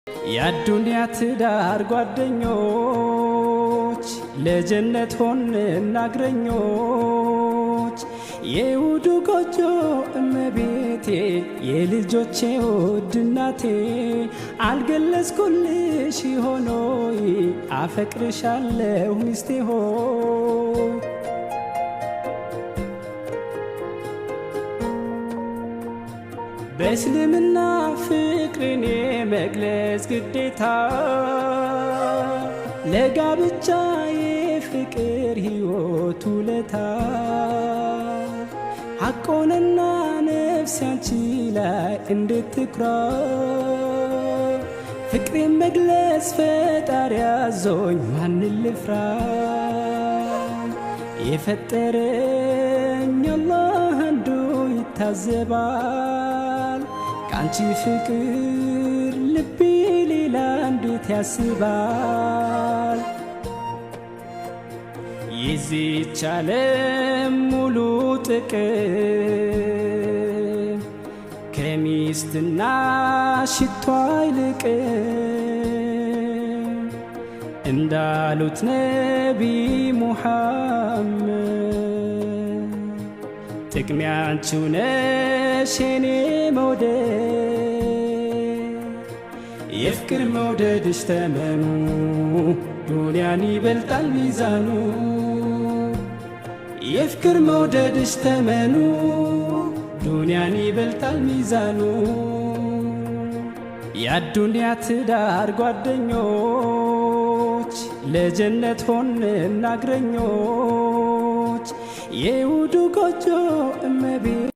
የአዱንያ ትዳር ጓደኞች ለጀነት ሆንን አግረኞች የውዱ ጎጆ እመቤቴ የልጆቼ ውድ እናቴ አልገለጽኩልሽ ሆኖይ አፈቅርሻለሁ ሚስቴ ሆይ በእስልምና ፍቅርን የመግለጽ ግዴታ ለጋብቻ የፍቅር ሕይወት ውለታ ሐቆንና ነፍስ ያንቺ ላይ እንድትኩራ ፍቅሬን መግለጽ ፈጣሪ አዞኝ ማንን ልፍራ የፈጠረኝ አላህ አንዱ ይታዘባል ካንቺ ፍቅር ልቤ ሌላ እንዴት ያስባል የዚች ዓለም ሙሉ ጥቅም ከሚስትና ሽቶ አይልቅም እንዳሉት ነቢ ሙሐመድ ጥቅሜ አንቺው ነሽ የኔ መውደድ የፍቅር መውደድሽ ተመኑ ዱንያን ይበልጣል ሚዛኑ የፍቅር መውደድሽ ተመኑ ዱንያን ይበልጣል ሚዛኑ የአዱንያ ትዳር ጓደኞች ለጀነት ሆንን አግረኞች የውዱ ጎጆ እመቤቴ